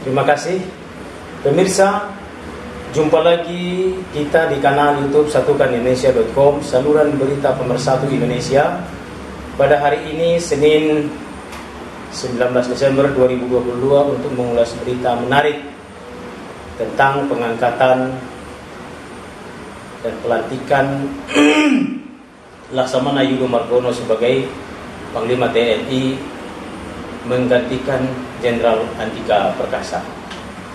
Terima kasih pemirsa. Jumpa lagi kita di kanal YouTube satukanindonesia.com, saluran berita pemersatu Indonesia. Pada hari ini Senin 19 Desember 2022 untuk mengulas berita menarik tentang pengangkatan dan pelantikan Laksamana Yudo Margono sebagai Panglima TNI menggantikan Jenderal Andika Perkasa.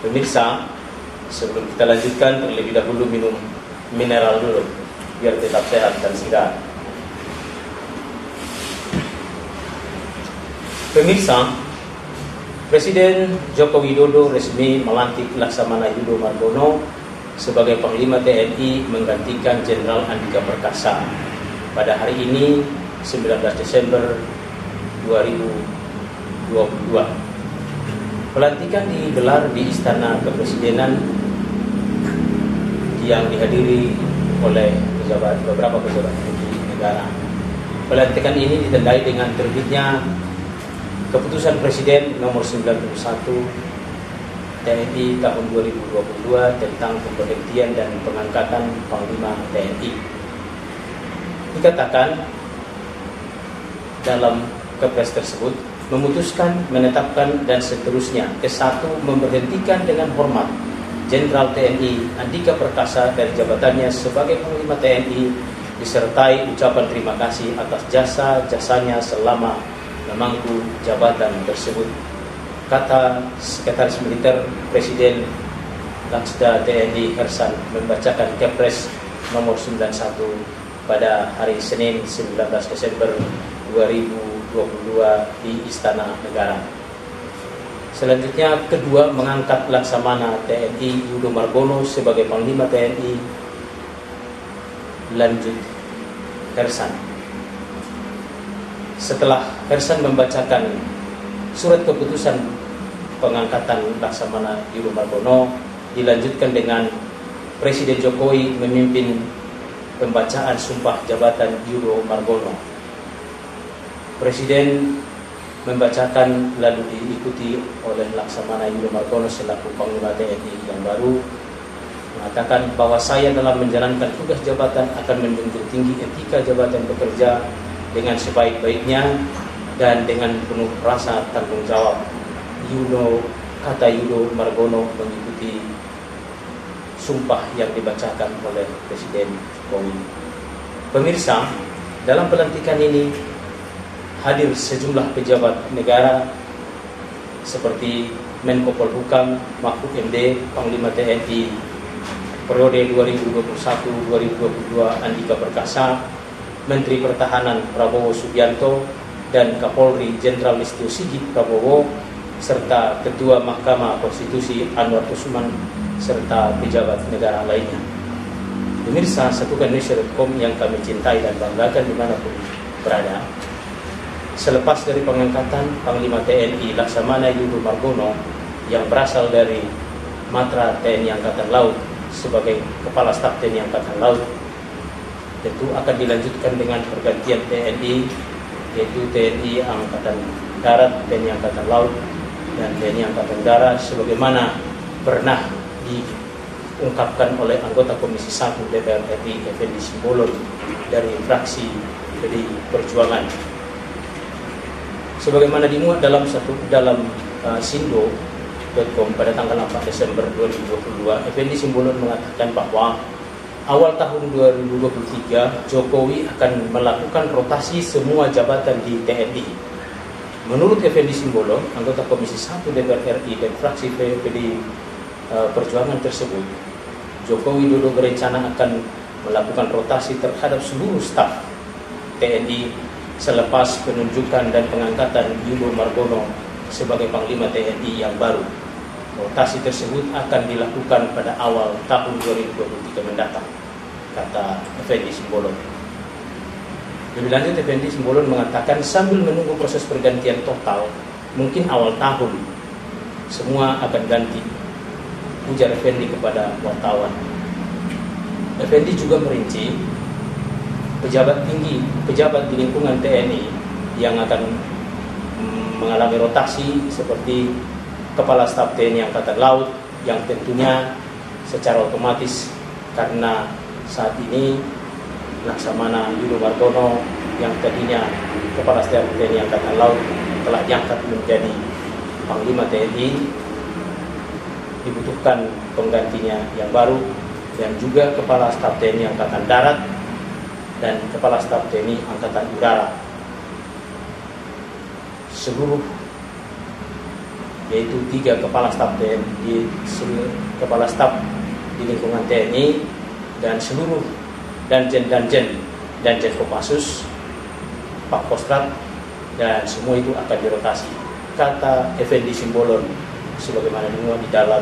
Pemirsa, sebelum kita lanjutkan, terlebih dahulu minum mineral dulu biar tetap sehat dan segar. Pemirsa, Presiden Joko Widodo resmi melantik Laksamana Yudo Margono sebagai Panglima TNI menggantikan Jenderal Andika Perkasa pada hari ini 19 Desember 2022. Pelantikan digelar di Istana Kepresidenan yang dihadiri oleh beberapa pejabat tinggi negara. Pelantikan ini ditandai dengan terbitnya Keputusan Presiden nomor 91 TNI tahun 2022 tentang pemberhentian dan pengangkatan Panglima TNI. Dikatakan dalam Kepres tersebut memutuskan, menetapkan, dan seterusnya. Ke-1, memberhentikan dengan hormat Jenderal TNI Andika Perkasa dari jabatannya sebagai Panglima TNI disertai ucapan terima kasih atas jasa-jasanya selama memangku jabatan tersebut. Kata Sekretaris Militer Presiden Laksda TNI Hersan membacakan Kepres nomor 91 pada hari Senin 19 Desember 2022 di Istana Negara. Selanjutnya, kedua, mengangkat Laksamana TNI Yudo Margono sebagai Panglima TNI. Lanjut Hersan. Setelah Hersan membacakan surat keputusan pengangkatan Laksamana Yudo Margono, dilanjutkan dengan Presiden Jokowi memimpin pembacaan sumpah jabatan Yudo Margono. Presiden membacakan lalu diikuti oleh Laksamana Yudo Margono selaku Panglima TNI yang baru, mengatakan bahwa saya dalam menjalankan tugas jabatan akan menjunjung tinggi etika jabatan bekerja dengan sebaik-baiknya dan dengan penuh rasa tanggung jawab. Kata Yudo Margono mengikuti sumpah yang dibacakan oleh Presiden Jokowi. Pemirsa, dalam pelantikan ini hadir sejumlah pejabat negara seperti Menko Polhukam Mahfud MD, Panglima TNI periode 2021-2022 Andika Perkasa, Menteri Pertahanan Prabowo Subianto, dan Kapolri Jenderal Listio Sigit Prabowo, serta Ketua Mahkamah Konstitusi Anwar Usman, serta pejabat negara lainnya. Pemirsa satukanindonesia.com yang kami cintai dan banggakan dimanapun berada, selepas dari pengangkatan Panglima TNI Laksamana Yudo Margono yang berasal dari Matra TNI Angkatan Laut sebagai Kepala Staf TNI Angkatan Laut, tentu akan dilanjutkan dengan pergantian TNI, yaitu TNI Angkatan Darat, TNI Angkatan Laut, dan TNI Angkatan Darat sebagaimana pernah diungkapkan oleh anggota Komisi 1 DPR RI Effendi Simbolon dari fraksi PDI Perjuangan. Sebagaimana dimuat dalam sindo.com pada tanggal 4 Desember 2022, Effendi Simbolon mengatakan bahwa awal tahun 2023 Jokowi akan melakukan rotasi semua jabatan di TNI. Menurut Effendi Simbolon, anggota Komisi 1 DPR RI dan fraksi PDI Perjuangan tersebut, Joko Widodo berencana akan melakukan rotasi terhadap seluruh staf TNI selepas penunjukan dan pengangkatan Yudo Margono sebagai Panglima TNI yang baru. Rotasi tersebut akan dilakukan pada awal tahun 2023 mendatang, kata Effendi Simbolon. Lebih lanjut, Effendi Simbolon mengatakan sambil menunggu proses pergantian total, mungkin awal tahun semua akan ganti, ujar Effendi kepada wartawan. Effendi juga merinci pejabat di lingkungan TNI yang akan mengalami rotasi seperti Kepala Staf TNI Angkatan Laut yang tentunya secara otomatis karena saat ini Laksamana Yudo Margono yang tadinya Kepala Staf TNI Angkatan Laut telah diangkat menjadi Panglima TNI, dibutuhkan penggantinya yang baru, dan juga Kepala Staf TNI Angkatan Darat dan Kepala Staf TNI Angkatan Udara. Seluruh yaitu 3 Kepala Staf TNI, Kepala Staf di lingkungan TNI dan seluruh Danjen Kopassus, Pak Kostrat, dan semua itu akan dirotasi. Kata Effendi Simbolon sebagaimana dimuat di dalam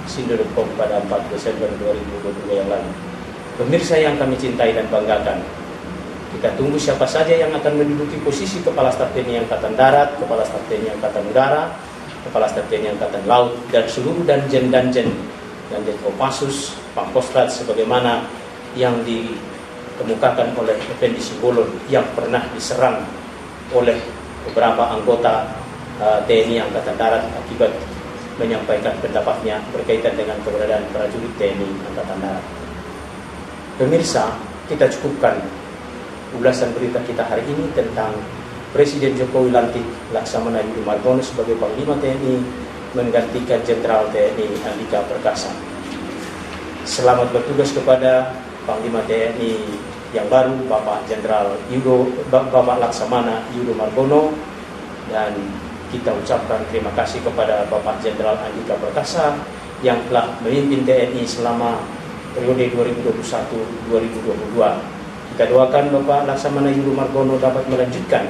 Sindo.com pada 4 Desember 2022 yang lalu. Pemirsa yang kami cintai dan banggakan, kita tunggu siapa saja yang akan menduduki posisi Kepala Staf TNI Angkatan Darat, Kepala Staf TNI Angkatan Udara, Kepala Staf TNI Angkatan Laut, dan seluruh Danjen Kopassus, Pak Kostrat sebagaimana yang dikemukakan oleh Effendi Simbolon yang pernah diserang oleh beberapa anggota TNI Angkatan Darat akibat menyampaikan pendapatnya berkaitan dengan keberadaan prajurit TNI Angkatan Darat. Pemirsa, kita cukupkan ulasan berita kita hari ini tentang Presiden Jokowi lantik Laksamana Yudo Margono sebagai Panglima TNI menggantikan Jenderal TNI Andika Perkasa. Selamat bertugas kepada Panglima TNI yang baru, Bapak Laksamana Yudo Margono, dan kita ucapkan terima kasih kepada Bapak Jenderal Andika Perkasa yang telah memimpin TNI selama periode 2021-2022. Kita doakan Bapak Laksamana Yudo Margono dapat melanjutkan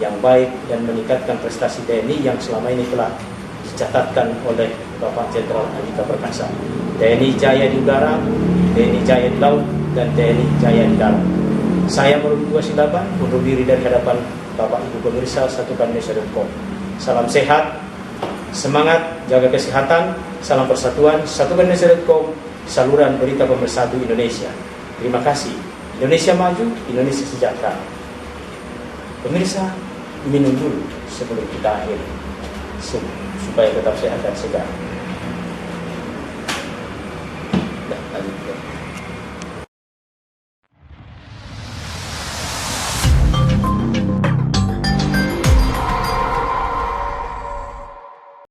yang baik dan meningkatkan prestasi TNI yang selama ini telah dicatatkan oleh Bapak Jenderal Andika Perkasa. TNI jaya di udara, TNI jaya di laut, dan TNI jaya di darat. Saya Marudi Wasilaba undur diri dari hadapan Bapak Ibu pemirsa Satukan Indonesia.com. Salam sehat, semangat, jaga kesehatan, salam persatuan. Satukan Indonesia.com, saluran berita pemersatu Indonesia. Terima kasih. Indonesia maju, Indonesia sejahtera. Pemirsa, minum dulu sebelum kita akhiri supaya tetap sehat dan segar. Lanjut.